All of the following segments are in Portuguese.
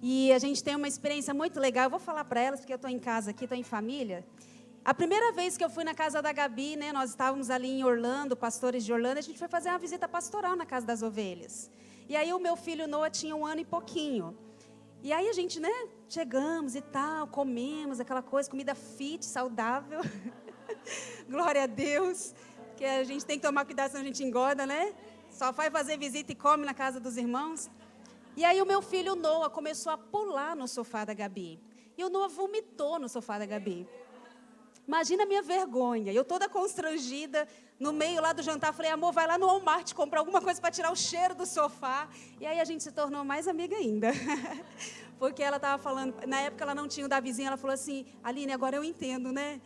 E a gente tem uma experiência muito legal. Eu vou falar para elas, porque eu estou em casa aqui, estou em família. A primeira vez que eu fui na casa da Gabi, né, nós estávamos ali em Orlando, pastores de Orlando, a gente foi fazer uma visita pastoral na casa das ovelhas. E aí o meu filho Noah tinha 1 ano e pouquinho. E aí a gente, né, chegamos e tal, comemos aquela coisa, comida fit, saudável. Glória a Deus, que a gente tem que tomar cuidado, senão a gente engorda, né? Só vai fazer visita e come na casa dos irmãos. E aí o meu filho Noah começou a pular no sofá da Gabi. E o Noah vomitou no sofá da Gabi. Imagina a minha vergonha. Eu toda constrangida, no meio lá do jantar, falei, amor, vai lá no Walmart comprar alguma coisa para tirar o cheiro do sofá. E aí a gente se tornou mais amiga ainda. Porque ela estava falando, na época ela não tinha o Davizinho, ela falou assim, Aline, agora eu entendo, né?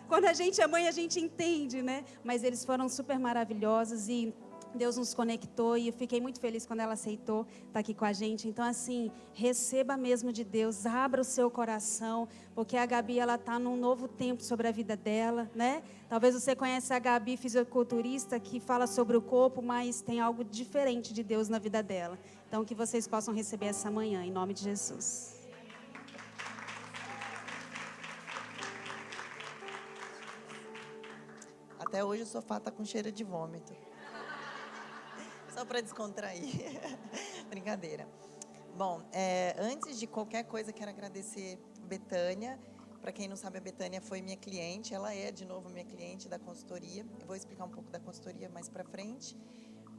Quando a gente é mãe, a gente entende, né? Mas eles foram super maravilhosos e Deus nos conectou e eu fiquei muito feliz quando ela aceitou estar aqui com a gente. Então, assim, receba mesmo de Deus, abra o seu coração, porque a Gabi, ela está num novo tempo sobre a vida dela, né? Talvez você conheça a Gabi, fisiculturista, que fala sobre o corpo, mas tem algo diferente de Deus na vida dela. Então, que vocês possam receber essa manhã, em nome de Jesus. Até hoje o sofá está com cheiro de vômito. Só para descontrair. Brincadeira. Bom, antes de qualquer coisa, quero agradecer Betânia. Para quem não sabe, a Betânia foi minha cliente. Ela é, de novo, minha cliente da consultoria. Eu vou explicar um pouco da consultoria mais para frente.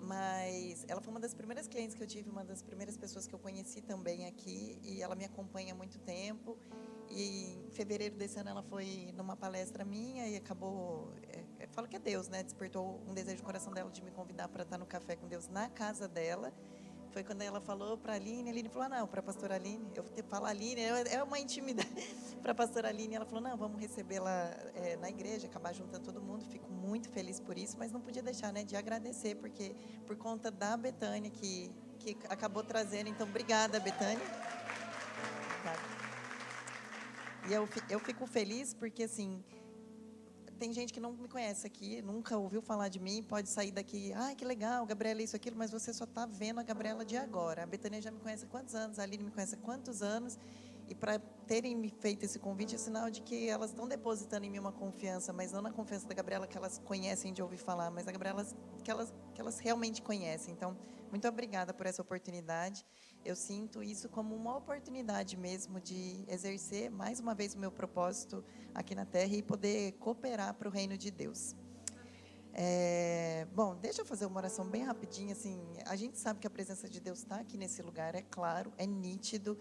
Mas ela foi uma das primeiras clientes que eu tive, uma das primeiras pessoas que eu conheci também aqui. E ela me acompanha há muito tempo. E em fevereiro desse ano ela foi numa palestra minha e acabou... Eu falo que é Deus, né? Despertou um desejo no coração dela de me convidar para estar no Café com Deus na casa dela. Foi quando ela falou para a Aline falou, não, para a pastora Aline, eu vou falar Aline, é uma intimidade para a pastora Aline. Ela falou, não, vamos recebê-la na igreja, acabar juntando todo mundo. Fico muito feliz por isso, mas não podia deixar, né, de agradecer, porque por conta da Betânia que acabou trazendo. Então, obrigada, Betânia. E eu fico feliz porque, assim, tem gente que não me conhece aqui, nunca ouviu falar de mim, pode sair daqui, que legal, Gabriela, isso, aquilo, mas você só está vendo a Gabriela de agora. A Betânia já me conhece há quantos anos, a Aline me conhece há quantos anos, e para terem me feito esse convite é sinal de que elas estão depositando em mim uma confiança, mas não na confiança da Gabriela que elas conhecem de ouvir falar, mas a Gabriela que elas realmente conhecem. Então, muito obrigada por essa oportunidade. Eu sinto isso como uma oportunidade mesmo de exercer mais uma vez o meu propósito aqui na Terra e poder cooperar para o reino de Deus. Bom, deixa eu fazer uma oração bem rapidinho. Assim, a gente sabe que a presença de Deus está aqui nesse lugar, é claro, é nítido.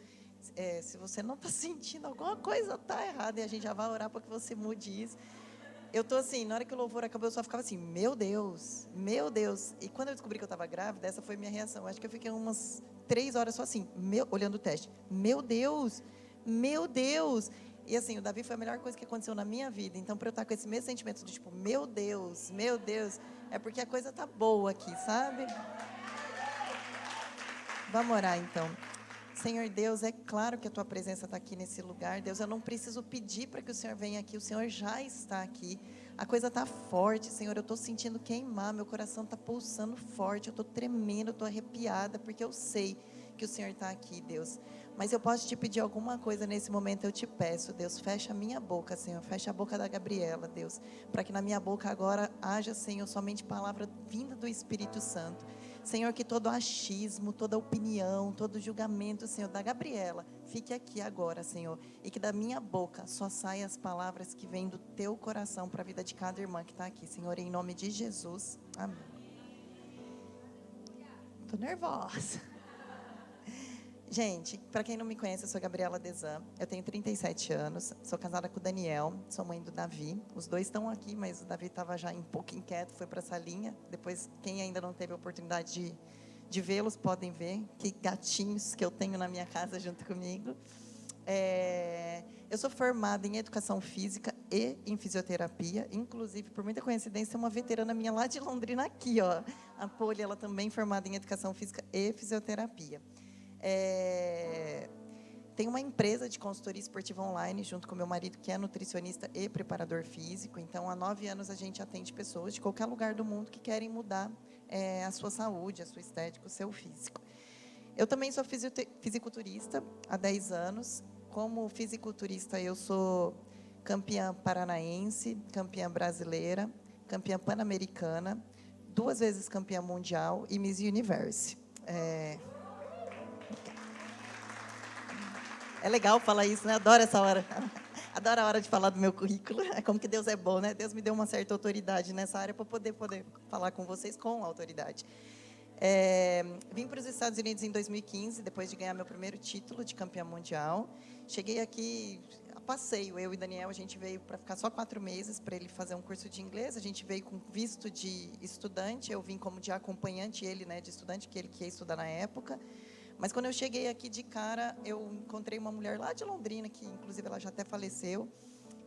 Se você não está sentindo alguma coisa, está errada, e a gente já vai orar para que você mude isso. Eu tô assim, na hora que o louvor acabou, eu só ficava assim, meu Deus, meu Deus. E quando eu descobri que eu estava grávida, essa foi minha reação. Acho que eu fiquei umas 3 horas só assim, olhando o teste. Meu Deus, meu Deus. E assim, o Davi foi a melhor coisa que aconteceu na minha vida. Então, para eu estar com esse mesmo sentimento de tipo, meu Deus, é porque a coisa tá boa aqui, sabe? Vamos orar então. Senhor Deus, é claro que a Tua presença está aqui nesse lugar. Deus, eu não preciso pedir para que o Senhor venha aqui. O Senhor já está aqui. A coisa está forte, Senhor. Eu estou sentindo queimar. Meu coração está pulsando forte. Eu estou tremendo, eu estou arrepiada, porque eu sei que o Senhor está aqui, Deus. Mas eu posso te pedir alguma coisa nesse momento, eu te peço, Deus. Fecha a minha boca, Senhor. Fecha a boca da Gabriela, Deus. Para que na minha boca agora haja, Senhor, somente palavra vinda do Espírito Santo. Senhor, que todo achismo, toda opinião, todo julgamento, Senhor, da Gabriela, fique aqui agora, Senhor. E que da minha boca só saiam as palavras que vêm do teu coração para a vida de cada irmã que está aqui, Senhor, em nome de Jesus. Amém. Estou nervosa. Gente, para quem não me conhece, eu sou Gabriela Desan, eu tenho 37 anos, sou casada com o Daniel, sou mãe do Davi. Os dois estão aqui, mas o Davi estava já um pouco inquieto, foi para essa linha. Depois, quem ainda não teve a oportunidade de vê-los, podem ver que gatinhos que eu tenho na minha casa junto comigo. Eu sou formada em Educação Física e em Fisioterapia. Inclusive, por muita coincidência, uma veterana minha lá de Londrina aqui, ó. A Poli, ela também formada em Educação Física e Fisioterapia. Tem uma empresa de consultoria esportiva online junto com meu marido, que é nutricionista e preparador físico. Então, há 9 anos a gente atende pessoas de qualquer lugar do mundo que querem mudar a sua saúde, a sua estética, o seu físico. Eu também sou fisiculturista há 10 anos. Como fisiculturista, eu sou campeã paranaense, campeã brasileira, campeã pan-americana, 2 vezes campeã mundial e Miss Universe. É legal falar isso, né? Adoro essa hora. Adoro a hora de falar do meu currículo. É como que Deus é bom, né? Deus me deu uma certa autoridade nessa área para poder falar com vocês com autoridade. Vim para os Estados Unidos em 2015, depois de ganhar meu primeiro título de campeã mundial. Cheguei aqui a passeio, eu e Daniel, a gente veio para ficar só 4 meses para ele fazer um curso de inglês. A gente veio com visto de estudante, eu vim como de acompanhante, ele, né, de estudante, que ele queria estudar na época. Mas quando eu cheguei aqui de cara, eu encontrei uma mulher lá de Londrina, que inclusive ela já até faleceu.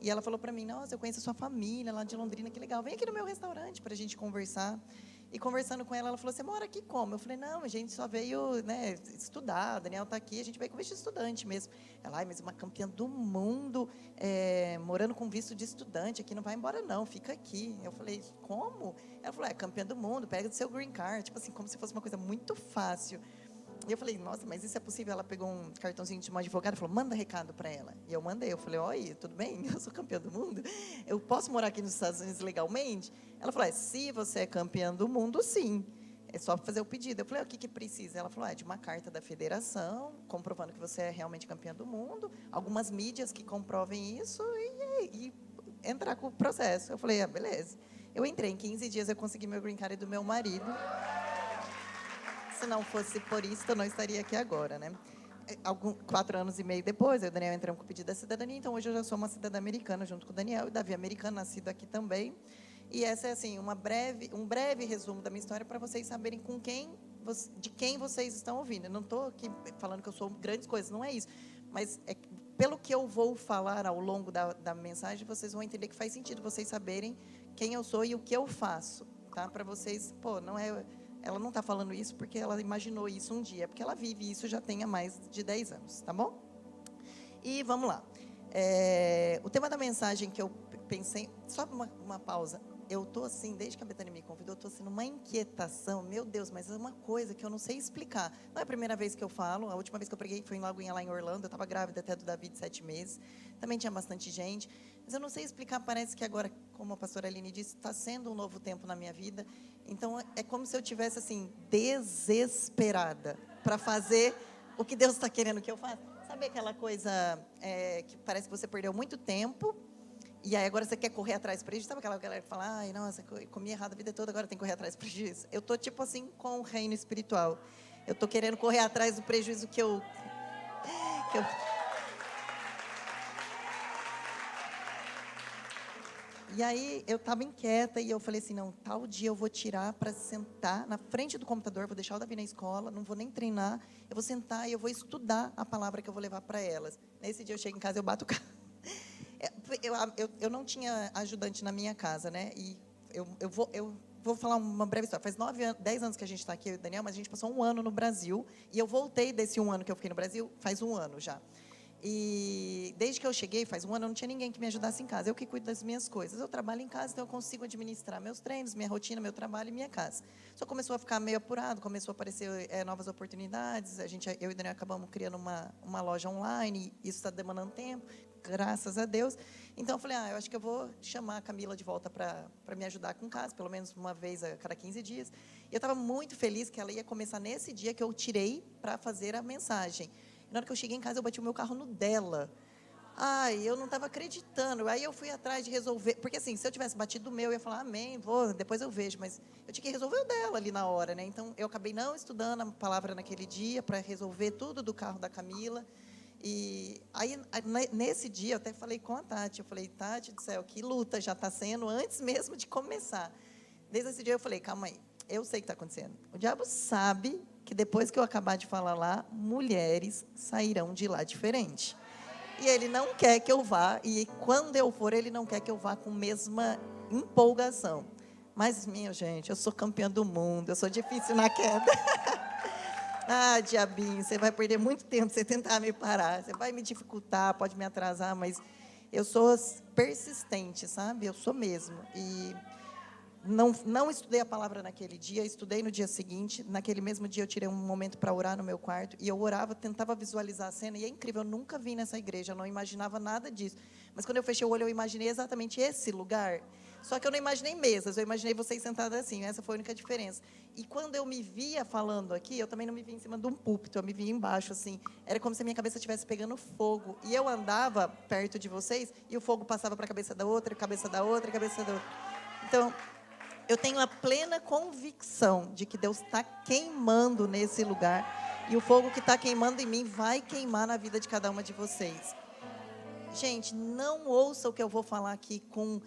E ela falou para mim, nossa, eu conheço a sua família lá de Londrina, que legal. Vem aqui no meu restaurante para a gente conversar. E conversando com ela, ela falou, você mora aqui como? Eu falei, não, a gente só veio, né, estudar, o Daniel está aqui, a gente veio com visto de estudante mesmo. Ela, mas uma campeã do mundo, morando com visto de estudante, aqui não vai embora não, fica aqui. Eu falei, como? Ela falou, campeã do mundo, pega do seu green card, tipo assim, como se fosse uma coisa muito fácil. E eu falei, nossa, mas isso é possível? Ela pegou um cartãozinho de uma advogada e falou, manda recado para ela. E eu mandei, eu falei, oi, tudo bem? Eu sou campeã do mundo, eu posso morar aqui nos Estados Unidos legalmente? Ela falou, se você é campeã do mundo, sim. É só fazer o pedido. Eu falei, o que precisa? Ela falou, de uma carta da federação, comprovando que você é realmente campeã do mundo, algumas mídias que comprovem isso e entrar com o processo. Eu falei, beleza. Eu entrei, em 15 dias eu consegui meu green card do meu marido. Se não fosse por isso, eu não estaria aqui agora, né? 4 anos e meio depois, eu e o Daniel entramos com o pedido da cidadania, então hoje eu já sou uma cidadã americana, junto com o Daniel, e Davi americano, nascido aqui também. E essa é, assim, um breve resumo da minha história para vocês saberem de quem vocês estão ouvindo. Eu não estou aqui falando que eu sou grandes coisas, não é isso. Mas, pelo que eu vou falar ao longo da mensagem, vocês vão entender que faz sentido vocês saberem quem eu sou e o que eu faço, tá? Para vocês, não é... Ela não está falando isso porque ela imaginou isso um dia, porque ela vive isso já tem há mais de 10 anos, tá bom? E vamos lá. O tema da mensagem que eu pensei... Só uma pausa. Eu estou assim, desde que a Betânia me convidou, eu estou assim, numa inquietação. Meu Deus, mas é uma coisa que eu não sei explicar. Não é a primeira vez que eu falo. A última vez que eu preguei foi logo lá em Orlando. Eu estava grávida até do Davi de 7 meses. Também tinha bastante gente. Mas eu não sei explicar. Parece que agora, como a pastora Aline disse, está sendo um novo tempo na minha vida. Então, é como se eu tivesse, assim, desesperada para fazer o que Deus está querendo que eu faça. Sabe aquela coisa que parece que você perdeu muito tempo e aí agora você quer correr atrás do prejuízo? Sabe aquela galera que fala, ai, nossa, eu comi errado a vida toda, agora tem que correr atrás do prejuízo? Eu estou, tipo assim, com o reino espiritual. Eu estou querendo correr atrás do prejuízo que eu... E aí, eu estava inquieta e eu falei assim, não, tal dia eu vou tirar para sentar na frente do computador, vou deixar o Davi na escola, não vou nem treinar, eu vou sentar e eu vou estudar a palavra que eu vou levar para elas. Nesse dia eu chego em casa e eu bato o carro. Eu não tinha ajudante na minha casa, né? E eu vou falar uma breve história. Faz 10 anos que a gente está aqui, eu e o Daniel, mas a gente passou 1 ano no Brasil. E eu voltei desse 1 ano que eu fiquei no Brasil, faz 1 ano já. E desde que eu cheguei, faz 1 ano, não tinha ninguém que me ajudasse em casa. Eu que cuido das minhas coisas. Eu trabalho em casa, então eu consigo administrar meus treinos, minha rotina, meu trabalho e minha casa. Só começou a ficar meio apurado, começou a aparecer novas oportunidades. Eu e o Daniel acabamos criando uma loja online, e isso está demandando tempo, graças a Deus. Então, eu falei, eu acho que eu vou chamar a Camila de volta para me ajudar com casa, pelo menos uma vez a cada 15 dias. E eu estava muito feliz que ela ia começar nesse dia que eu tirei para fazer a mensagem. Na hora que eu cheguei em casa, eu bati o meu carro no dela. Ai, eu não estava acreditando. Aí eu fui atrás de resolver. Porque, assim, se eu tivesse batido o meu, eu ia falar, amém, depois eu vejo. Mas eu tinha que resolver o dela ali na hora, né? Então, eu acabei não estudando a palavra naquele dia para resolver tudo do carro da Camila. E aí, nesse dia, eu até falei com a Tati. Eu falei, Tati do céu, que luta já está sendo antes mesmo de começar. Desde esse dia, eu falei, calma aí, eu sei o que está acontecendo. O diabo sabe que depois que eu acabar de falar lá, mulheres sairão de lá diferente. E ele não quer que eu vá, e quando eu for, ele não quer que eu vá com a mesma empolgação. Mas, minha gente, eu sou campeã do mundo, eu sou difícil na queda. Diabinho, você vai perder muito tempo se você tentar me parar. Você vai me dificultar, pode me atrasar, mas eu sou persistente, sabe? Eu sou mesmo. E não estudei a palavra naquele dia, estudei no dia seguinte. Naquele mesmo dia eu tirei um momento para orar no meu quarto, e eu orava, tentava visualizar a cena, e é incrível, eu nunca vim nessa igreja, eu não imaginava nada disso. Mas quando eu fechei o olho, eu imaginei exatamente esse lugar. Só que eu não imaginei mesas, eu imaginei vocês sentadas assim, essa foi a única diferença. E quando eu me via falando aqui, eu também não me via em cima de um púlpito, eu me via embaixo, assim. Era como se a minha cabeça estivesse pegando fogo. E eu andava perto de vocês, e o fogo passava para a cabeça da outra, cabeça da outra, cabeça da outra. Então, eu tenho a plena convicção de que Deus está queimando nesse lugar. E o fogo que está queimando em mim vai queimar na vida de cada uma de vocês. Gente, não ouça o que eu vou falar aqui com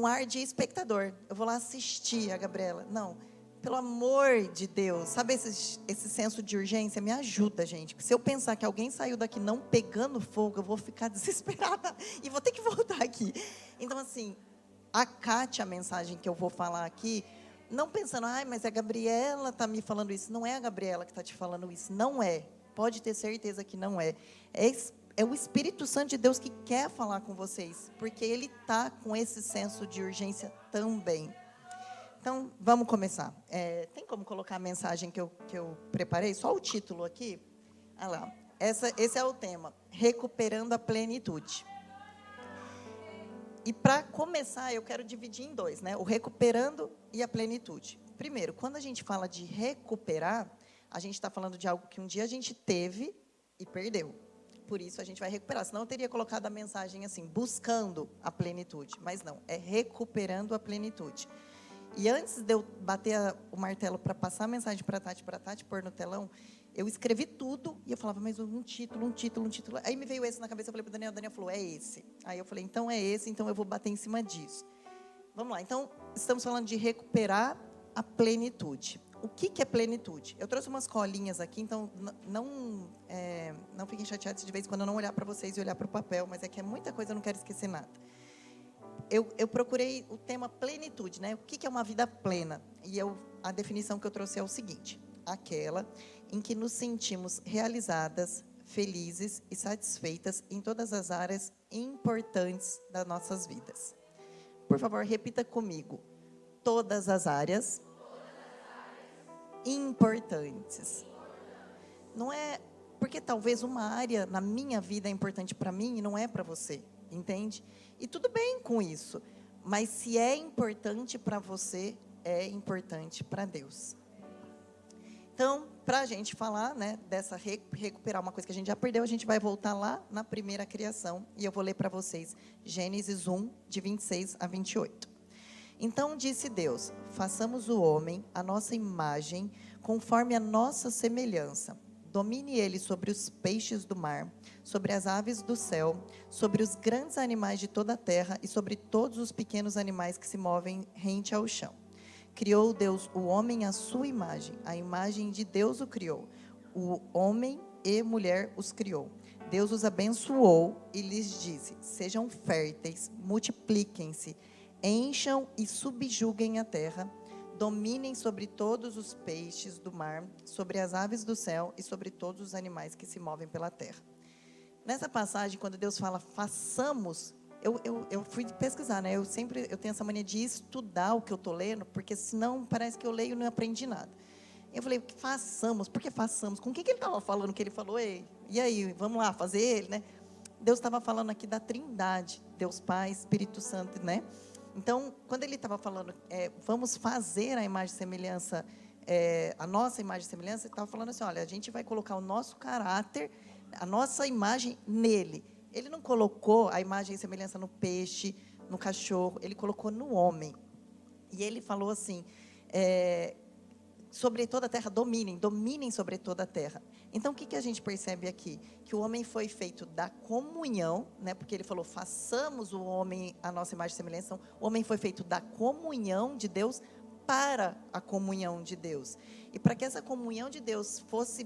ar de espectador. Eu vou lá assistir a Gabriela. Não, pelo amor de Deus. Sabe esse senso de urgência? Me ajuda, gente. Porque se eu pensar que alguém saiu daqui não pegando fogo, eu vou ficar desesperada. E vou ter que voltar aqui. Então, assim, acate a mensagem que eu vou falar aqui, não pensando, mas a Gabriela está me falando isso. Não é a Gabriela que está te falando isso. Não é. Pode ter certeza que não é. É o Espírito Santo de Deus que quer falar com vocês, porque Ele está com esse senso de urgência também. Então, vamos começar. Tem como colocar a mensagem que eu preparei? Só o título aqui. Olha lá. Esse é o tema. Recuperando a plenitude. E para começar, eu quero dividir em dois, né? O recuperando e a plenitude. Primeiro, quando a gente fala de recuperar, a gente está falando de algo que um dia a gente teve e perdeu. Por isso a gente vai recuperar. Senão eu teria colocado a mensagem assim, buscando a plenitude. Mas não, é recuperando a plenitude. E antes de eu bater o martelo para passar a mensagem para a Tati, pôr no telão, eu escrevi tudo e eu falava, mas um título. Aí me veio esse na cabeça, eu falei para o Daniel falou, é esse. Aí eu falei, então é esse, então eu vou bater em cima disso. Vamos lá, então estamos falando de recuperar a plenitude. O que é plenitude? Eu trouxe umas colinhas aqui, então não fiquem chateados de vez em quando eu não olhar para vocês e olhar para o papel, mas é que é muita coisa, eu não quero esquecer nada. Eu procurei o tema plenitude, né? O que é uma vida plena? E a definição que eu trouxe é o seguinte: aquela em que nos sentimos realizadas, felizes e satisfeitas em todas as áreas importantes das nossas vidas. Por favor, repita comigo. Todas as áreas importantes. Não é porque talvez uma área na minha vida é importante para mim e não é para você, entende? E tudo bem com isso, mas se é importante para você, é importante para Deus. Então, para a gente falar, né, dessa recuperar uma coisa que a gente já perdeu, a gente vai voltar lá na primeira criação, e eu vou ler para vocês Gênesis 1, de 26 a 28. Então disse Deus, façamos o homem à nossa imagem, conforme a nossa semelhança. Domine ele sobre os peixes do mar, sobre as aves do céu, sobre os grandes animais de toda a terra e sobre todos os pequenos animais que se movem rente ao chão. Criou Deus o homem à sua imagem, a imagem de Deus o criou. O homem e mulher os criou. Deus os abençoou e lhes disse, sejam férteis, multipliquem-se, encham e subjuguem a terra, dominem sobre todos os peixes do mar, sobre as aves do céu e sobre todos os animais que se movem pela terra. Nessa passagem, quando Deus fala, façamos, eu fui pesquisar, né? Eu tenho essa mania de estudar o que eu estou lendo, porque senão parece que eu leio e não aprendi nada. Eu falei, façamos, por que façamos? Com o que ele estava falando que ele falou? E aí, vamos lá, fazer ele, né? Deus estava falando aqui da Trindade, Deus Pai, Espírito Santo, né? Então, quando ele estava falando, vamos fazer a imagem e semelhança, a nossa imagem e semelhança, ele estava falando assim, olha, a gente vai colocar o nosso caráter, a nossa imagem nele. Ele não colocou a imagem e semelhança no peixe, no cachorro, ele colocou no homem. E ele falou assim, sobre toda a terra, dominem sobre toda a terra. Então, o que a gente percebe aqui? Que o homem foi feito da comunhão, né? Porque ele falou, façamos o homem a nossa imagem e semelhança. Então, o homem foi feito da comunhão de Deus para a comunhão de Deus. E para que essa comunhão de Deus fosse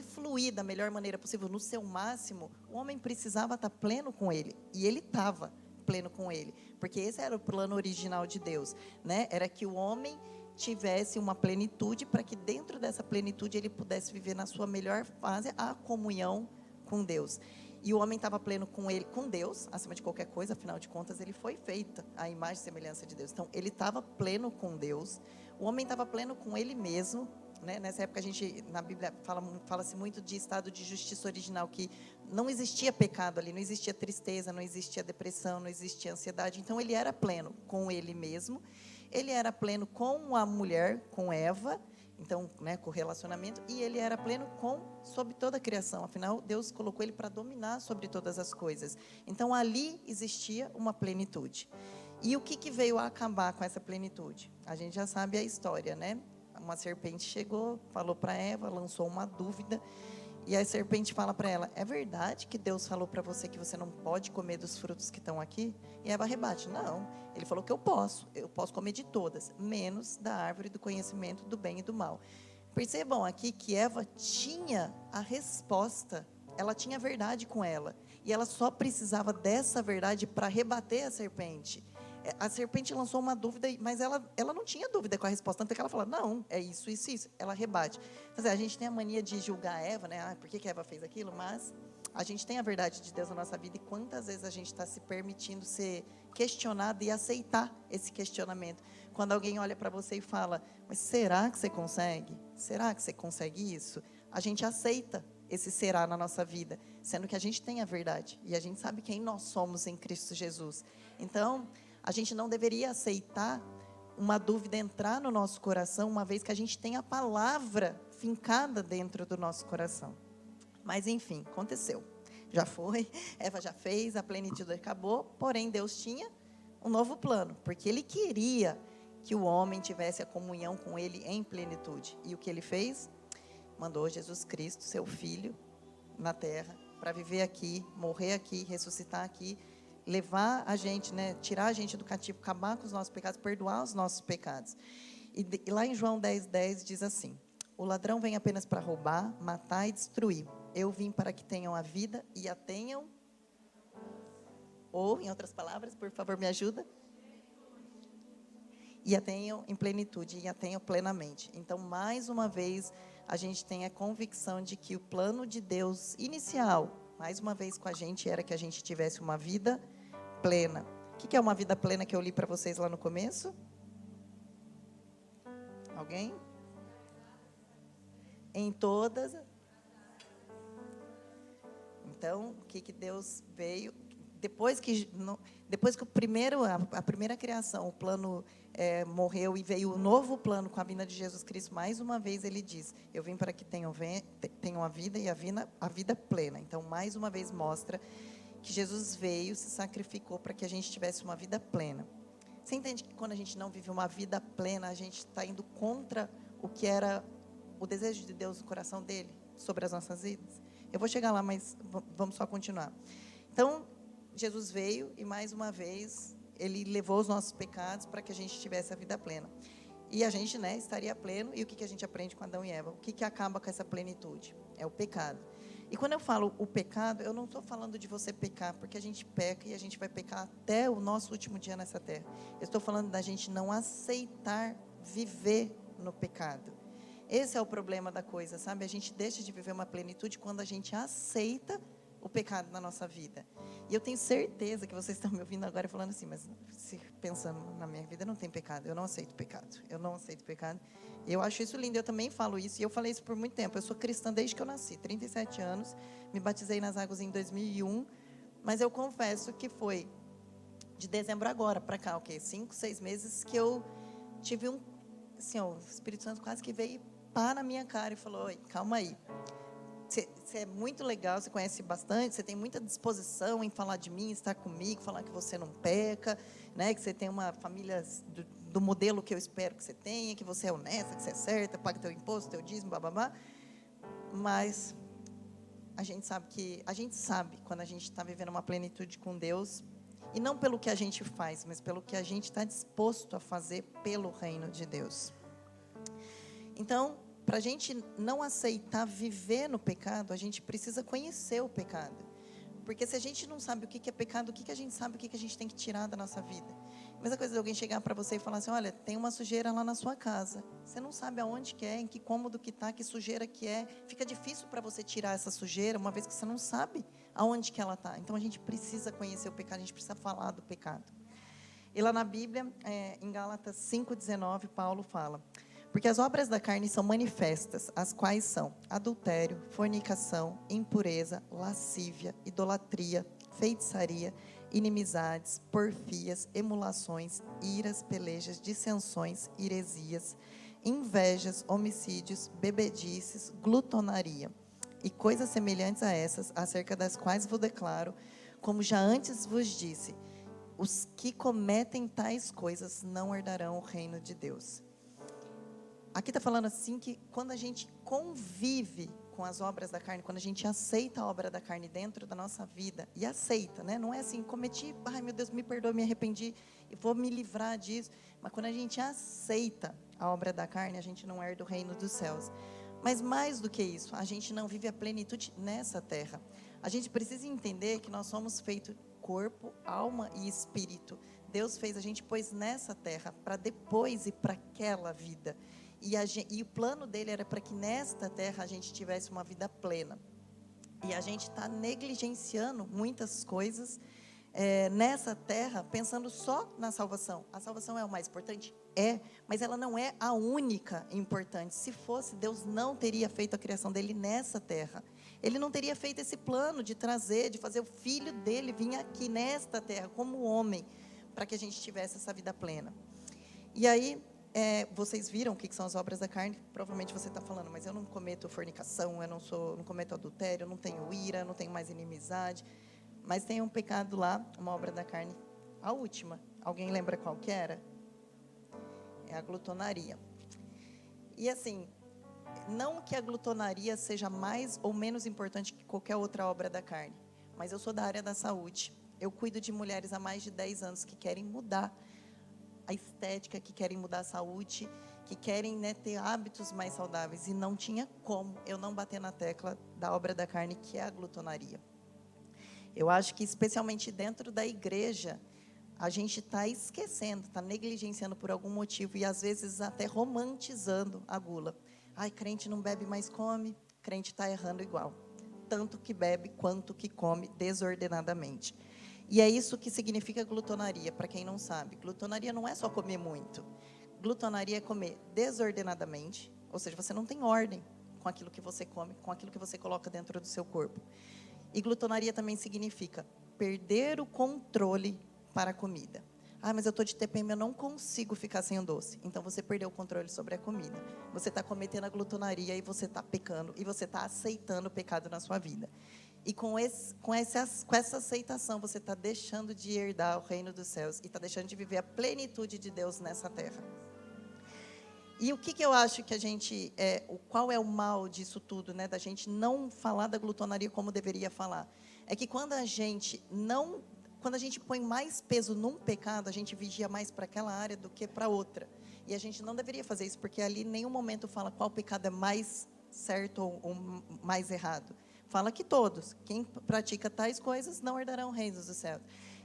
fluir da melhor maneira possível, no seu máximo, o homem precisava estar pleno com ele. E ele estava pleno com ele. Porque esse era o plano original de Deus, né? Era que o homem tivesse uma plenitude, para que dentro dessa plenitude ele pudesse viver na sua melhor fase a comunhão com Deus. E o homem estava pleno com ele, com Deus, acima de qualquer coisa, afinal de contas, ele foi feito à imagem e semelhança de Deus. Então, ele estava pleno com Deus. O homem estava pleno com ele mesmo, né? Nessa época, na Bíblia, fala-se muito de estado de justiça original, que não existia pecado ali, não existia tristeza, não existia depressão, não existia ansiedade. Então, ele era pleno com ele mesmo. Ele era pleno com a mulher, com Eva, então, né, com o relacionamento, e ele era pleno sobre toda a criação. Afinal, Deus colocou ele para dominar sobre todas as coisas. Então, ali existia uma plenitude. E o que veio a acabar com essa plenitude? A gente já sabe a história, né? Uma serpente chegou, falou para Eva, lançou uma dúvida, e a serpente fala para ela: é verdade que Deus falou para você que você não pode comer dos frutos que estão aqui? E Eva rebate: não, ele falou que eu posso comer de todas, menos da árvore do conhecimento do bem e do mal. Percebam aqui que Eva tinha a resposta, ela tinha a verdade com ela, e ela só precisava dessa verdade para rebater a serpente. A serpente lançou uma dúvida, mas ela não tinha dúvida com a resposta, tanto que ela fala: não, é isso, isso, isso. Ela rebate. Quer dizer, a gente tem a mania de julgar a Eva, né? Por que Eva fez aquilo? Mas a gente tem a verdade de Deus na nossa vida, e quantas vezes a gente está se permitindo ser questionado e aceitar esse questionamento. Quando alguém olha para você e fala: mas será que você consegue? Será que você consegue isso? A gente aceita esse será na nossa vida, sendo que a gente tem a verdade, e a gente sabe quem nós somos em Cristo Jesus. Então, a gente não deveria aceitar uma dúvida entrar no nosso coração, uma vez que a gente tem a palavra fincada dentro do nosso coração. Mas, enfim, aconteceu. Já foi, Eva já fez, a plenitude acabou, porém Deus tinha um novo plano, porque Ele queria que o homem tivesse a comunhão com Ele em plenitude. E o que Ele fez? Mandou Jesus Cristo, seu Filho, na terra, para viver aqui, morrer aqui, ressuscitar aqui, levar a gente, né, tirar a gente do cativo, acabar com os nossos pecados, perdoar os nossos pecados. E lá em João 10:10 diz assim: o ladrão vem apenas para roubar, matar e destruir. Eu vim para que tenham a vida e a tenham, ou, em outras palavras, por favor, me ajuda. E a tenham em plenitude, e a tenham plenamente. Então, mais uma vez, a gente tem a convicção de que o plano de Deus inicial, mais uma vez com a gente, era que a gente tivesse uma vida plena. O que é uma vida plena que eu li para vocês lá no começo? Alguém? Em todas. Então, o que Deus veio... Depois que a primeira criação, o plano morreu e veio o novo plano com a vinda de Jesus Cristo, mais uma vez Ele diz: eu vim para que tenham a vida e a vida plena. Então, mais uma vez mostra que Jesus veio, se sacrificou para que a gente tivesse uma vida plena. Você entende que quando a gente não vive uma vida plena, a gente está indo contra o que era o desejo de Deus no coração dele sobre as nossas vidas? Eu vou chegar lá, mas vamos só continuar. Então, Jesus veio e, mais uma vez, Ele levou os nossos pecados para que a gente tivesse a vida plena. E a gente, né, estaria pleno. E o que a gente aprende com Adão e Eva? O que acaba com essa plenitude? É o pecado. E quando eu falo o pecado, eu não estou falando de você pecar, porque a gente peca e a gente vai pecar até o nosso último dia nessa terra. Eu estou falando da gente não aceitar viver no pecado. Esse é o problema da coisa, sabe? A gente deixa de viver uma plenitude quando a gente aceita o pecado na nossa vida. E eu tenho certeza que vocês estão me ouvindo agora falando assim: mas pensando na minha vida não tem pecado, eu não aceito pecado, eu não aceito pecado. Eu acho isso lindo, eu também falo isso, e eu falei isso por muito tempo. Eu sou cristã desde que eu nasci, 37 anos, me batizei nas águas em 2001, mas eu confesso que foi de dezembro agora para cá, 5, 6 meses, que eu tive assim, o Espírito Santo quase que veio pá na minha cara e falou: oi, calma aí. Você é muito legal, você conhece bastante, você tem muita disposição em falar de mim, estar comigo, falar que você não peca, né, que você tem uma família do modelo que eu espero que você tenha, que você é honesta, que você é certa, paga teu imposto, teu dízimo, bababá. Mas a gente sabe quando a gente está vivendo uma plenitude com Deus, e não pelo que a gente faz, mas pelo que a gente está disposto a fazer pelo reino de Deus. Então, para a gente não aceitar viver no pecado, a gente precisa conhecer o pecado. Porque se a gente não sabe o que é pecado, o que a gente sabe, o que a gente tem que tirar da nossa vida? A mesma coisa de alguém chegar para você e falar assim, olha, tem uma sujeira lá na sua casa. Você não sabe aonde que é, em que cômodo que está, que sujeira que é. Fica difícil para você tirar essa sujeira, uma vez que você não sabe aonde que ela está. Então, a gente precisa conhecer o pecado, a gente precisa falar do pecado. E lá na Bíblia, em Gálatas 5,19, Paulo fala, porque as obras da carne são manifestas, as quais são adultério, fornicação, impureza, lascívia, idolatria, feitiçaria, inimizades, porfias, emulações, iras, pelejas, dissensões, heresias, invejas, homicídios, bebedices, glutonaria e coisas semelhantes a essas, acerca das quais vos declaro, como já antes vos disse, os que cometem tais coisas não herdarão o reino de Deus. Aqui está falando assim que quando a gente convive com as obras da carne, quando a gente aceita a obra da carne dentro da nossa vida, e aceita, né? Não é assim, cometi, ai meu Deus, me perdoa, me arrependi, e vou me livrar disso. Mas quando a gente aceita a obra da carne, a gente não herda o reino dos céus. Mas mais do que isso, a gente não vive a plenitude nessa terra. A gente precisa entender que nós somos feitos corpo, alma e espírito. Deus fez a gente, pôs nessa terra, para depois ir para aquela vida. E o plano dele era para que nesta terra a gente tivesse uma vida plena. E a gente está negligenciando muitas coisas nessa terra, pensando só na salvação. A salvação é o mais importante? É, mas ela não é a única importante. Se fosse, Deus não teria feito a criação dele nessa terra. Ele não teria feito esse plano de trazer, de fazer o filho dele vir aqui nesta terra, como homem, para que a gente tivesse essa vida plena. E aí, vocês viram o que são as obras da carne? Provavelmente você está falando, mas eu não cometo fornicação, eu não cometo adultério, eu não tenho ira, eu não tenho mais inimizade. Mas tem um pecado lá, uma obra da carne, a última. Alguém lembra qual que era? É a glutonaria. E assim, não que a glutonaria seja mais ou menos importante que qualquer outra obra da carne, mas eu sou da área da saúde. Eu cuido de mulheres há mais de 10 anos que querem mudar a estética, que querem mudar a saúde, que querem, né, ter hábitos mais saudáveis. E não tinha como eu não bater na tecla da obra da carne, que é a glutonaria. Eu acho que, especialmente dentro da igreja, a gente está esquecendo, está negligenciando por algum motivo e, às vezes, até romantizando a gula. Ai, crente não bebe, mas come. Crente está errando igual. Tanto que bebe, quanto que come desordenadamente. E é isso que significa glutonaria, para quem não sabe. Glutonaria não é só comer muito. Glutonaria é comer desordenadamente, ou seja, você não tem ordem com aquilo que você come, com aquilo que você coloca dentro do seu corpo. E glutonaria também significa perder o controle para a comida. Ah, mas eu estou de TPM, eu não consigo ficar sem o doce. Então, você perdeu o controle sobre a comida. Você está cometendo a glutonaria e você está pecando. E você está aceitando o pecado na sua vida. E com essa aceitação, você está deixando de herdar o reino dos céus. E está deixando de viver a plenitude de Deus nessa terra. E o que eu acho que a gente... qual é o mal disso tudo, né? Da gente não falar da glutonaria como deveria falar. É que quando a gente põe mais peso num pecado, a gente vigia mais para aquela área do que para outra. E a gente não deveria fazer isso, porque ali em nenhum momento fala qual pecado é mais certo ou mais errado. Fala que todos, quem pratica tais coisas, não herdarão o reino dos céus.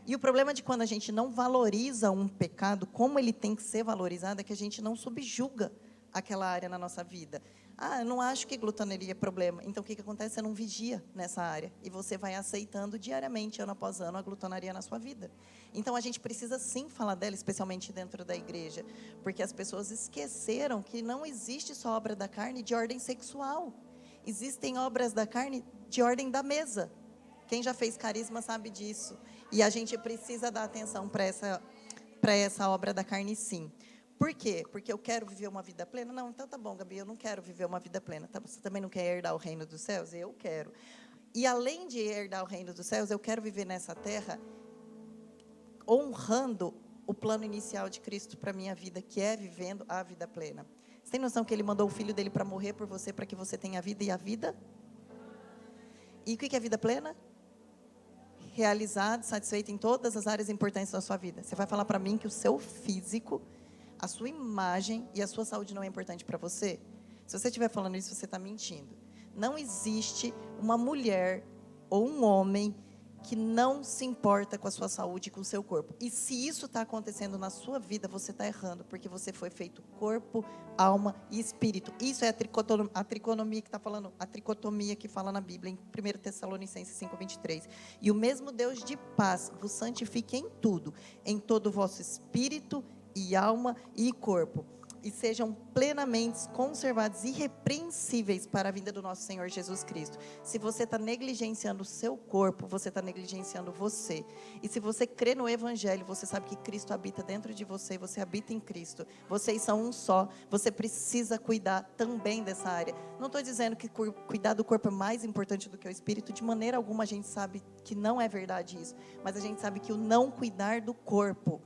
E o problema de quando a gente não valoriza um pecado, como ele tem que ser valorizado, é que a gente não subjuga aquela área na nossa vida. Ah, eu não acho que glutonaria é problema. Então, o que acontece? Você não vigia nessa área. E você vai aceitando diariamente, ano após ano, a glutonaria na sua vida. Então, a gente precisa sim falar dela, especialmente dentro da igreja. Porque as pessoas esqueceram que não existe só obra da carne de ordem sexual. Existem obras da carne de ordem da mesa. Quem já fez carisma sabe disso. E a gente precisa dar atenção para essa obra da carne, sim. Por quê? Porque eu quero viver uma vida plena? Não, então tá bom, Gabi, eu não quero viver uma vida plena. Tá, você também não quer herdar o reino dos céus? Eu quero. E além de herdar o reino dos céus, eu quero viver nessa terra honrando o plano inicial de Cristo para a minha vida, que é vivendo a vida plena. Você tem noção que Ele mandou o Filho dele para morrer por você, para que você tenha a vida e a vida? E o que é vida plena? Realizado, satisfeito em todas as áreas importantes da sua vida. Você vai falar para mim que o seu físico, a sua imagem e a sua saúde não é importante para você? Se você estiver falando isso, você está mentindo. Não existe uma mulher ou um homem que não se importa com a sua saúde e com o seu corpo. E se isso está acontecendo na sua vida, você está errando, porque você foi feito corpo, alma e espírito. Isso é a tricotomia que está falando, a tricotomia que fala na Bíblia, em 1 Tessalonicenses 5:23. E o mesmo Deus de paz vos santifique em tudo, em todo o vosso espírito e alma e corpo, e sejam plenamente conservados, irrepreensíveis para a vinda do nosso Senhor Jesus Cristo. Se você está negligenciando o seu corpo, você está negligenciando você. E se você crê no Evangelho, você sabe que Cristo habita dentro de você, você habita em Cristo. Vocês são um só, você precisa cuidar também dessa área. Não estou dizendo que cuidar do corpo é mais importante do que o espírito, de maneira alguma a gente sabe que não é verdade isso. Mas a gente sabe que o não cuidar do corpo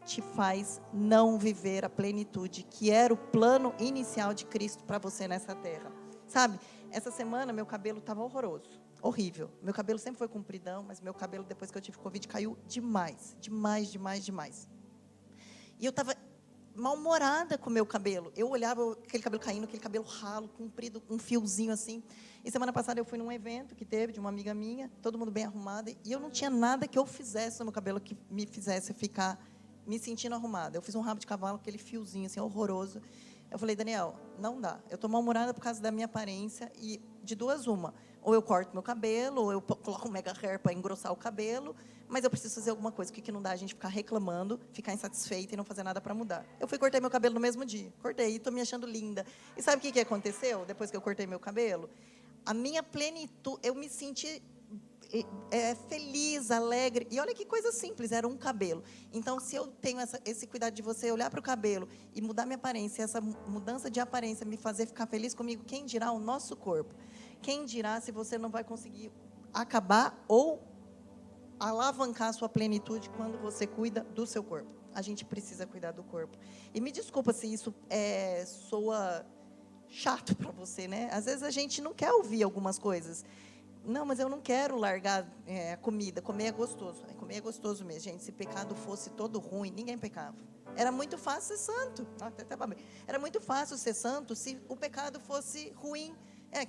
te faz não viver a plenitude, que era o plano inicial de Cristo para você nessa terra. Sabe, essa semana meu cabelo estava horroroso, horrível. Meu cabelo sempre foi compridão, mas meu cabelo depois que eu tive Covid caiu demais. E eu estava mal-humorada com o meu cabelo. Eu olhava aquele cabelo caindo, aquele cabelo ralo, comprido, um fiozinho assim. E semana passada eu fui num evento que teve de uma amiga minha, todo mundo bem arrumado, e eu não tinha nada que eu fizesse no meu cabelo que me fizesse ficar me sentindo arrumada. Eu fiz um rabo de cavalo, aquele fiozinho assim, horroroso. Eu falei, Daniel, não dá. Eu estou mal-humorada por causa da minha aparência e de duas uma. Ou eu corto meu cabelo, ou eu coloco um mega hair para engrossar o cabelo, mas eu preciso fazer alguma coisa. O que não dá? A gente ficar reclamando, ficar insatisfeita e não fazer nada para mudar. Eu fui cortar meu cabelo no mesmo dia. Cortei e estou me achando linda. E sabe o que aconteceu depois que eu cortei meu cabelo? A minha plenitude, eu me senti feliz, alegre. E olha que coisa simples, era um cabelo. Então, se eu tenho esse cuidado de você olhar para o cabelo e mudar minha aparência, essa mudança de aparência me fazer ficar feliz comigo, quem dirá o nosso corpo? Quem dirá se você não vai conseguir acabar ou alavancar a sua plenitude quando você cuida do seu corpo? A gente precisa cuidar do corpo. E me desculpa se isso soa chato para você, né? Às vezes a gente não quer ouvir algumas coisas. Não, mas eu não quero largar a comida. Comer é gostoso. Comer é gostoso mesmo, gente. Se pecado fosse todo ruim, ninguém pecava. Era muito fácil ser santo. Era muito fácil ser santo se o pecado fosse ruim.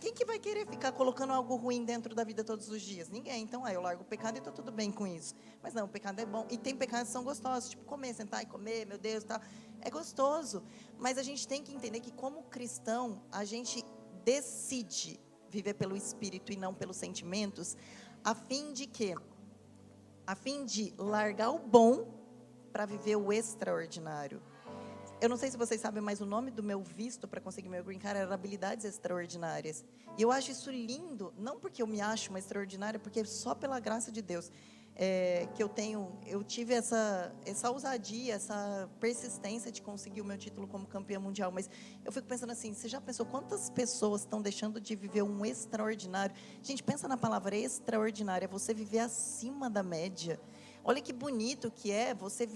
Quem que vai querer ficar colocando algo ruim dentro da vida todos os dias? Ninguém. Então, eu largo o pecado e estou tudo bem com isso. Mas não, o pecado é bom. E tem pecados que são gostosos. Tipo, comer, sentar e comer, meu Deus, tal. É gostoso. Mas a gente tem que entender que, como cristão, a gente decide viver pelo Espírito e não pelos sentimentos, a fim de quê? A fim de largar o bom para viver o extraordinário. Eu não sei se vocês sabem, mas o nome do meu visto para conseguir meu green card era habilidades extraordinárias. E eu acho isso lindo, não porque eu me acho uma extraordinária, porque só pela graça de Deus que eu tive essa ousadia, essa persistência de conseguir o meu título como campeã mundial. Mas eu fico pensando assim, você já pensou quantas pessoas estão deixando de viver um extraordinário? Gente, pensa na palavra extraordinária, é você viver acima da média. Olha que bonito que é você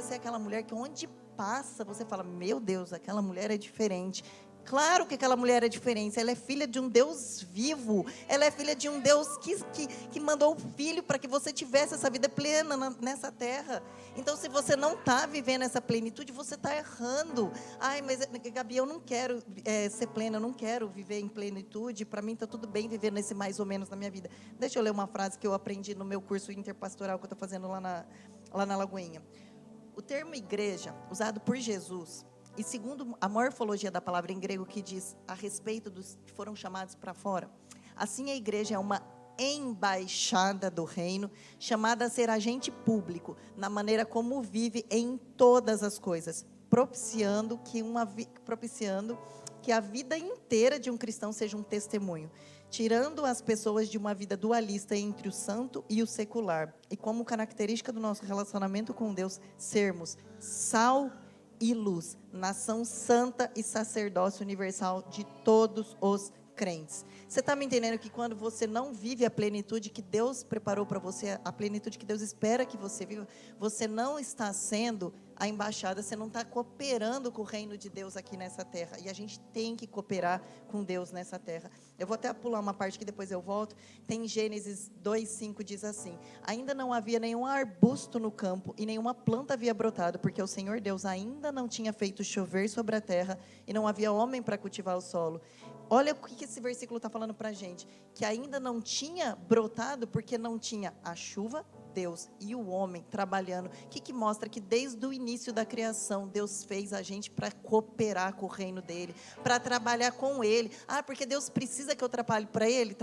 ser aquela mulher que onde passa, você fala, meu Deus, aquela mulher é diferente. Claro que aquela mulher é diferente, ela é filha de um Deus vivo, ela é filha de um Deus que mandou o filho para que você tivesse essa vida plena nessa terra. Então, se você não está vivendo essa plenitude, você está errando. Ai, mas Gabi, eu não quero ser plena, eu não quero viver em plenitude, para mim está tudo bem viver nesse mais ou menos na minha vida. Deixa eu ler uma frase que eu aprendi no meu curso interpastoral que eu estou fazendo lá na Lagoinha. O termo igreja, usado por Jesus, e segundo a morfologia da palavra em grego que diz a respeito dos que foram chamados para fora, assim a igreja é uma embaixada do reino, chamada a ser agente público, na maneira como vive em todas as coisas, propiciando que a vida inteira de um cristão seja um testemunho, tirando as pessoas de uma vida dualista entre o santo e o secular, e como característica do nosso relacionamento com Deus, sermos sal e luz, nação santa e sacerdócio universal de todos os crentes. Você está me entendendo que quando você não vive a plenitude que Deus preparou para você, a plenitude que Deus espera que você viva, você não está sendo a embaixada, você não está cooperando com o reino de Deus aqui nessa terra. E a gente tem que cooperar com Deus nessa terra. Eu vou até pular uma parte que depois eu volto. Tem Gênesis 2:5, diz assim: ainda não havia nenhum arbusto no campo e nenhuma planta havia brotado, porque o Senhor Deus ainda não tinha feito chover sobre a terra e não havia homem para cultivar o solo. olha o que esse versículo está falando para a gente. Que ainda não tinha brotado porque não tinha a chuva, Deus e o homem trabalhando. O que mostra? Que desde o início da criação, Deus fez a gente para cooperar com o reino dele, para trabalhar com ele. Porque Deus precisa que eu trabalhe para ele?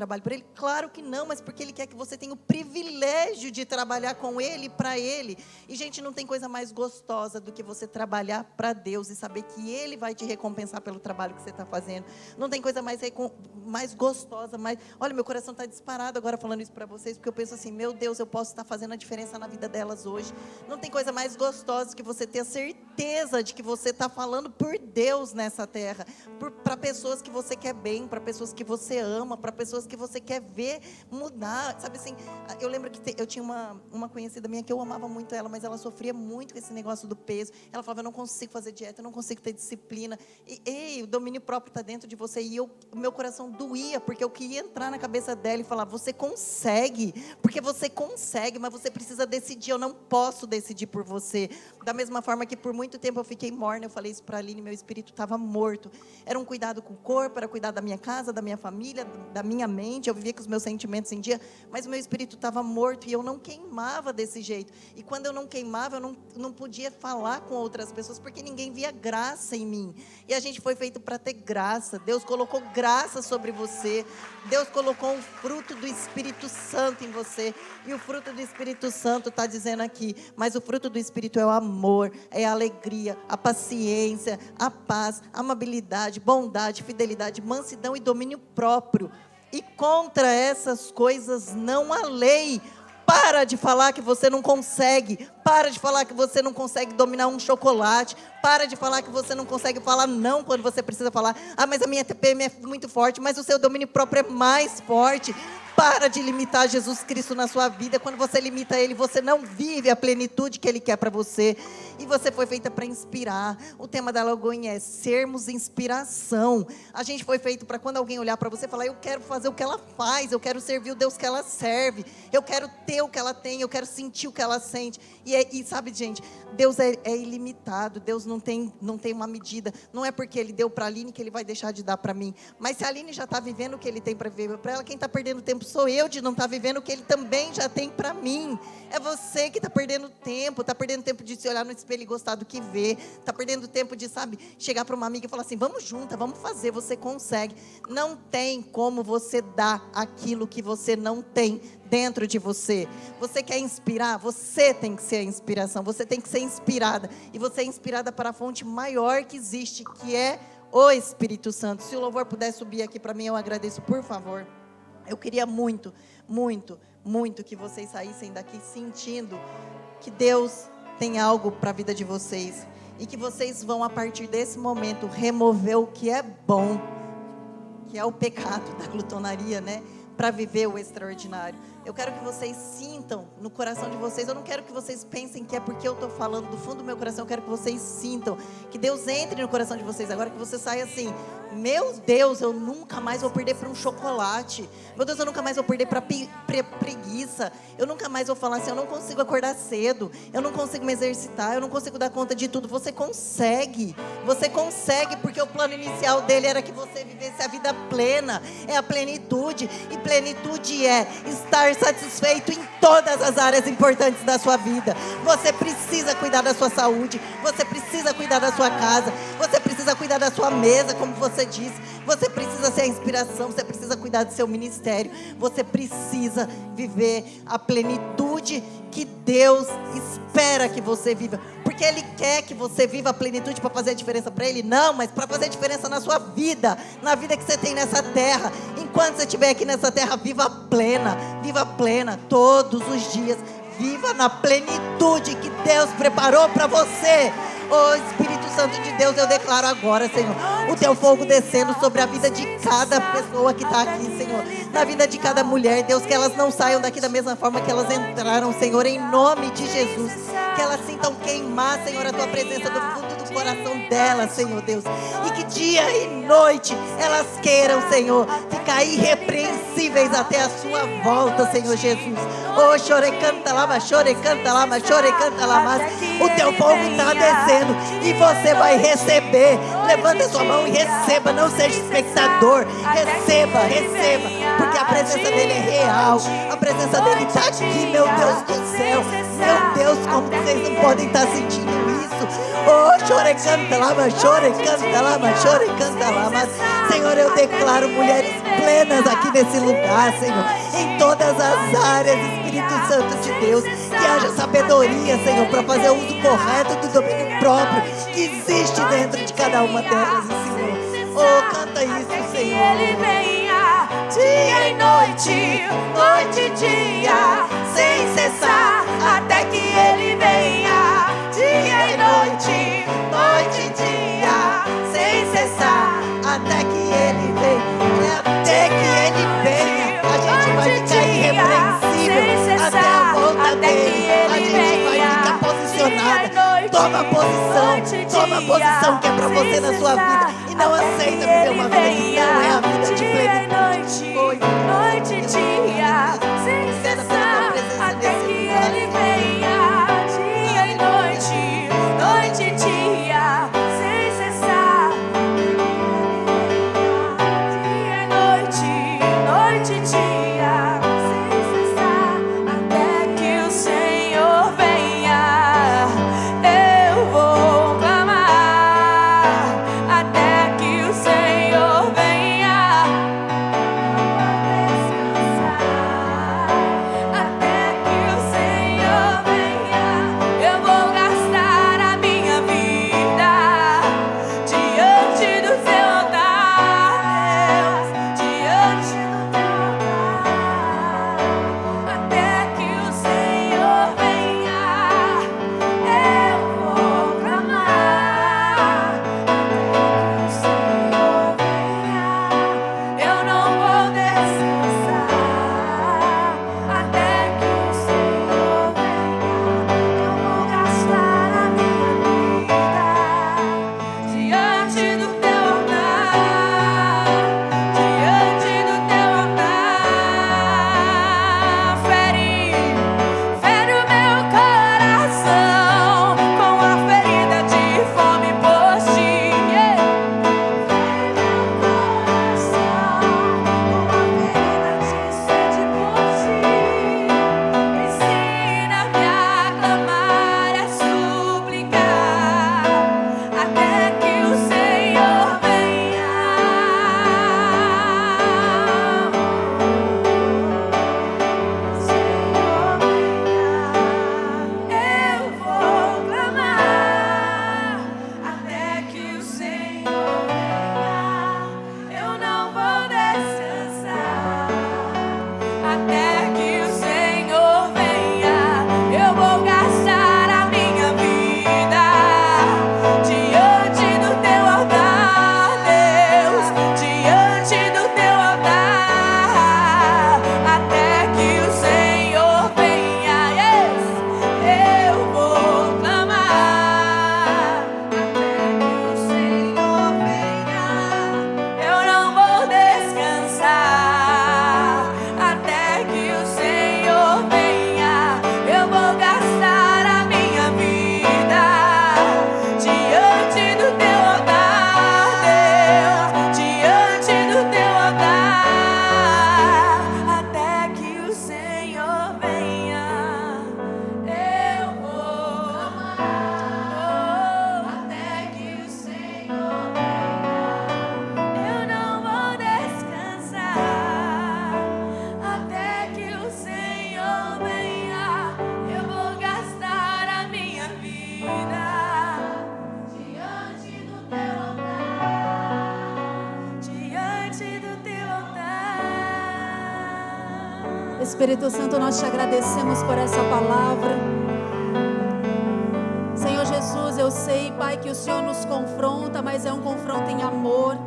Claro que não, mas porque ele quer que você tenha o privilégio de trabalhar com ele e para ele. E, gente, não tem coisa mais gostosa do que você trabalhar para Deus e saber que ele vai te recompensar pelo trabalho que você está fazendo. Não tem coisa mais gostosa, Olha, meu coração está disparado agora falando isso para vocês, porque eu penso assim, meu Deus, eu posso estar fazendo a diferença na vida delas hoje. Não tem coisa mais gostosa que você ter a certeza de que você está falando por Deus nessa terra, para pessoas que você quer bem, para pessoas que você ama, para pessoas que você quer ver mudar, sabe assim. Eu lembro que eu tinha uma conhecida minha que eu amava muito ela, mas ela sofria muito com esse negócio do peso. Ela falava, eu não consigo fazer dieta, eu não consigo ter disciplina. O domínio próprio está dentro de você. E o meu coração doía, porque eu queria entrar na cabeça dela e falar, você consegue, porque você consegue, mas você precisa decidir. Eu não posso decidir por você. Da mesma forma que por muito tempo eu fiquei morna, eu falei isso para a Aline, meu espírito estava morto. Era um cuidado com o corpo, era cuidar da minha casa, da minha família, da minha mente. Eu vivia com os meus sentimentos em dia, mas o meu espírito estava morto e eu não queimava desse jeito. E quando eu não queimava, eu não podia falar com outras pessoas, porque ninguém via graça em mim. E a gente foi feito para ter graça. Deus colocou graça sobre você. Deus colocou um fruto do Espírito Santo em você. E o fruto do Espírito Santo está dizendo aqui, mas o fruto do Espírito é o amor, é a alegria, a paciência, a paz, a amabilidade, bondade, fidelidade, mansidão e domínio próprio. E contra essas coisas não há lei. Para de falar que você não consegue. Para de falar que você não consegue dominar um chocolate. Para de falar que você não consegue falar não quando você precisa falar. Mas a minha TPM é muito forte, mas o seu domínio próprio é mais forte. Para de limitar Jesus Cristo na sua vida. Quando você limita Ele, você não vive a plenitude que Ele quer para você. E você foi feita para inspirar. O tema da Lagoinha é sermos inspiração. A gente foi feito para quando alguém olhar para você falar, eu quero fazer o que ela faz, eu quero servir o Deus que ela serve, eu quero ter o que ela tem, eu quero sentir o que ela sente. E sabe, gente, Deus é ilimitado. Deus não tem uma medida. Não é porque Ele deu para a Aline que Ele vai deixar de dar para mim. Mas se a Aline já está vivendo o que Ele tem para viver para ela, quem está perdendo tempo sou eu de não estar vivendo o que Ele também já tem para mim. É você que está perdendo tempo de se olhar no espelho e gostar do que vê, está perdendo tempo de, chegar para uma amiga e falar assim, vamos juntas, vamos fazer, você consegue. Não tem como você dar aquilo que você não tem dentro de você. Você quer inspirar? Você tem que ser a inspiração, você tem que ser inspirada, e você é inspirada para a fonte maior que existe, que é o Espírito Santo. Se o louvor puder subir aqui para mim, eu agradeço, por favor. Eu queria muito, muito, muito que vocês saíssem daqui sentindo que Deus tem algo para a vida de vocês. E que vocês vão, a partir desse momento, remover o que é bom, que é o pecado da glutonaria, né? Para viver o extraordinário. Eu quero que vocês sintam no coração de vocês. Eu não quero que vocês pensem que é porque eu estou falando do fundo do meu coração. Eu quero que vocês sintam, que Deus entre no coração de vocês agora, que você saia assim, meu Deus, eu nunca mais vou perder para um chocolate. Meu Deus, eu nunca mais vou perder para preguiça. Eu nunca mais vou falar assim, eu não consigo acordar cedo, eu não consigo me exercitar, eu não consigo dar conta de tudo. Você consegue, porque o plano inicial dele era que você vivesse a vida plena. É a plenitude, e plenitude é estar satisfeito em todas as áreas importantes da sua vida. Você precisa cuidar da sua saúde, você precisa cuidar da sua casa, você precisa cuidar da sua mesa, como você disse. Você precisa ser a inspiração, você precisa cuidar do seu ministério, você precisa viver a plenitude que Deus espera que você viva. Porque Ele quer que você viva a plenitude para fazer a diferença para Ele? Não, mas para fazer a diferença na sua vida, na vida que você tem nessa terra. Enquanto você estiver aqui nessa terra, viva plena, todos os dias. Viva na plenitude que Deus preparou para você. Oh Espírito Santo de Deus, eu declaro agora, Senhor, o teu fogo descendo sobre a vida de cada pessoa que está aqui, Senhor, na vida de cada mulher, Deus, que elas não saiam daqui da mesma forma que elas entraram, Senhor, em nome de Jesus, que elas sintam queimar, Senhor, a tua presença do fundo do coração delas, Senhor Deus, e que dia e noite elas queiram, Senhor, ficar irrepreensíveis até a sua volta, Senhor Jesus. Oh, chore, canta lá, mas chore, canta lá, mas o teu fogo está descendo e você vai receber Levanta a sua mão e receba, não seja espectador. Receba, receba, porque a presença dele é real. A presença dele está aqui, meu Deus do céu. Meu Deus, como vocês não podem estar sentindo isso? Oh, chore, canta lama, chore, canta lama, chore, canta lama. Senhor, eu declaro mulheres plenas aqui nesse lugar, Senhor, em todas as áreas, Espírito Santo de Deus, que haja sabedoria, Senhor, para fazer uso correto do domínio próprio que existe dentro de cada uma delas, Senhor. Oh, canta isso, Senhor. Ele venha dia e noite, noite e dia, sem cessar, até que Ele venha dia e noite, noite e dia, sem cessar, até que Ele venha, até que Ele venha, a gente vai ficar irrepreensível até a volta dele, a gente vai ficar posicionada. Toma posição que é pra você na sua vida, e não aceita viver uma vida que não é a vida de plenitude. Noite e dia, sem cessar, até que Ele venha dia e noite, noite e dia, sem cessar. Dia e noite, noite e dia, sem cessar, até que o Senhor venha. Eu vou clamar até que o Senhor venha. Até que o Senhor venha, eu vou gastar a minha vida diante do Teu altar, Deus, diante do Teu altar. Até que o Senhor venha, eu vou clamar. Até que o Senhor venha, eu não vou descansar. Até que o Senhor venha, eu vou gastar a minha vida diante do Teu altar, diante do Teu altar. Fere o meu coração com a ferida de fome por Ti. Fere meu coração com a ferida de sede por Ti. Ensina-me a clamar, a suplicar, até que o Senhor venha. Senhor venha, eu vou clamar, até que o Senhor venha, eu não vou descansar. Até que o Senhor venha, eu vou gastar a minha vida diante do Teu altar, Deus, diante do Teu altar. Até que o Senhor venha, eu vou clamar. Até que o Senhor venha, eu não vou descansar. Até que o Senhor venha, eu vou gastar a minha vida diante do Teu altar, Deus, diante do Teu altar. Até que o Senhor venha, eu vou clamar. Até que o Senhor venha, eu não vou descansar. Até que o Senhor venha, eu vou gastar a minha vida diante do Teu altar, diante do Teu altar. Espírito Santo, nós te agradecemos por essa palavra. Senhor Jesus, eu sei, Pai, que o Senhor nos confronta, mas é um confronto em amor,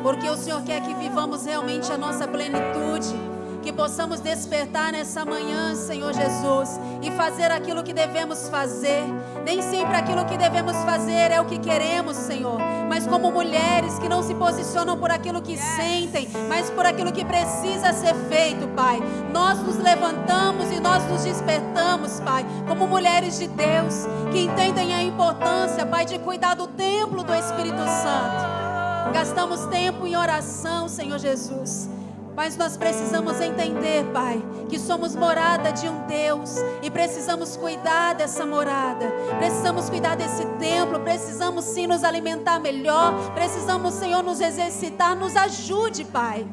porque o Senhor quer que vivamos realmente a nossa plenitude, que possamos despertar nessa manhã, Senhor Jesus, e fazer aquilo que devemos fazer. Nem sempre aquilo que devemos fazer é o que queremos, Senhor, mas como mulheres que não se posicionam por aquilo que sentem, mas por aquilo que precisa ser feito, Pai. Nós nos levantamos e nós nos despertamos, Pai, como mulheres de Deus, que entendem a importância, Pai, de cuidar do templo do Espírito Santo. Gastamos tempo em oração, Senhor Jesus. Mas nós precisamos entender, Pai, que somos morada de um Deus e precisamos cuidar dessa morada, precisamos cuidar desse templo, precisamos sim nos alimentar melhor, precisamos, Senhor, nos exercitar. Nos ajude, Pai.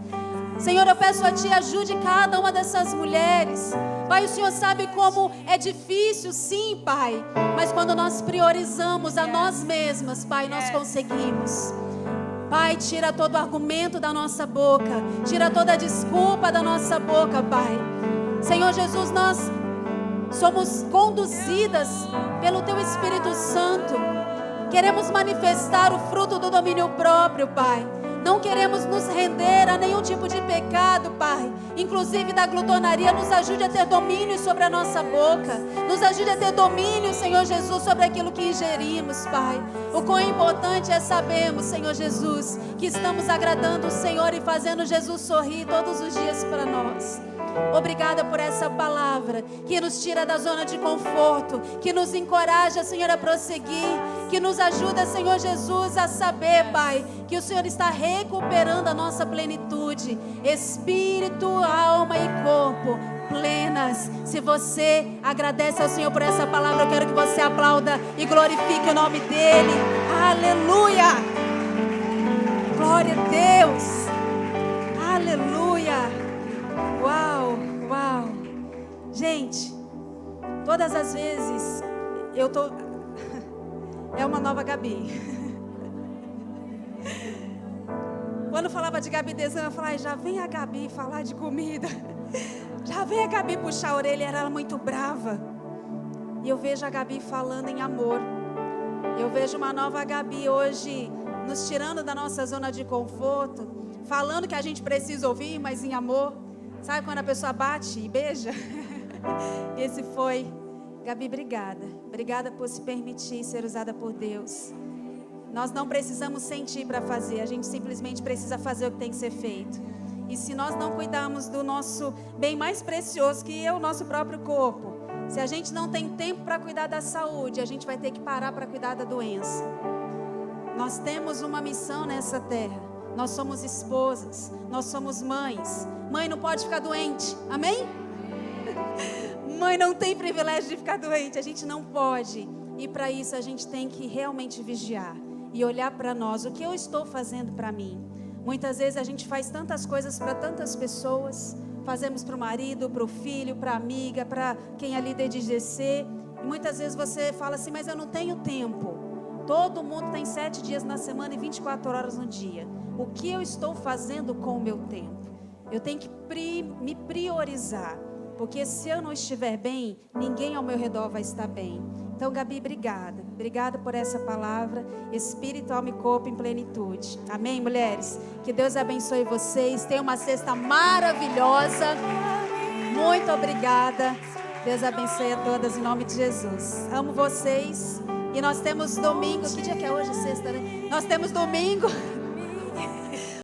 Senhor, eu peço a Ti, ajude cada uma dessas mulheres. Pai, o Senhor sabe como é difícil, sim, Pai, mas quando nós priorizamos a nós mesmas, Pai, nós conseguimos. Pai, tira todo argumento da nossa boca, tira toda desculpa da nossa boca, Pai. Senhor Jesus, nós somos conduzidas pelo Teu Espírito Santo. Queremos manifestar o fruto do domínio próprio, Pai. Não queremos nos render a nenhum tipo de pecado, Pai. Inclusive da glutonaria. Nos ajude a ter domínio sobre a nossa boca. Nos ajude a ter domínio, Senhor Jesus, sobre aquilo que ingerimos, Pai. O quão importante é sabermos, Senhor Jesus, que estamos agradando o Senhor e fazendo Jesus sorrir todos os dias para nós. Obrigada por essa palavra que nos tira da zona de conforto, que nos encoraja, Senhor, a prosseguir, que nos ajuda, Senhor Jesus, a saber, Pai, que o Senhor está recuperando a nossa plenitude, espírito, alma e corpo, plenas. Se você agradece ao Senhor por essa palavra, eu quero que você aplauda e glorifique o nome dEle. Aleluia! Glória a Deus! Aleluia! Uau, uau. Gente, todas as vezes eu tô... É uma nova Gabi. Quando falava de Gabi Desama, eu falava, já vem a Gabi falar de comida. Já vem a Gabi puxar a orelha, era muito brava. E eu vejo a Gabi falando em amor. Eu vejo uma nova Gabi hoje nos tirando da nossa zona de conforto, falando que a gente precisa ouvir, mas em amor. Sabe quando a pessoa bate e beija? Esse foi. Gabi, obrigada. Obrigada por se permitir ser usada por Deus. Nós não precisamos sentir para fazer. A gente simplesmente precisa fazer o que tem que ser feito. E se nós não cuidarmos do nosso bem mais precioso, que é o nosso próprio corpo, se a gente não tem tempo para cuidar da saúde, a gente vai ter que parar para cuidar da doença. Nós temos uma missão nessa terra. Nós somos esposas, nós somos mães. Mãe não pode ficar doente, amém? Mãe não tem privilégio de ficar doente, a gente não pode. E para isso a gente tem que realmente vigiar e olhar para nós, o que eu estou fazendo para mim. Muitas vezes a gente faz tantas coisas para tantas pessoas, fazemos para o marido, para o filho, para a amiga, para quem é líder de GC. E muitas vezes você fala assim, mas eu não tenho tempo. Todo mundo tem 7 dias na semana e 24 horas no dia. O que eu estou fazendo com o meu tempo? Eu tenho que me priorizar, porque se eu não estiver bem, ninguém ao meu redor vai estar bem. Então, Gabi, obrigada. Obrigada por essa palavra, espírito, alma e corpo em plenitude. Amém, mulheres? Que Deus abençoe vocês. Tenham uma sexta maravilhosa. Muito obrigada. Deus abençoe a todas em nome de Jesus. Amo vocês. E nós temos domingo. Que dia que é hoje? Sexta, né? Nós temos domingo.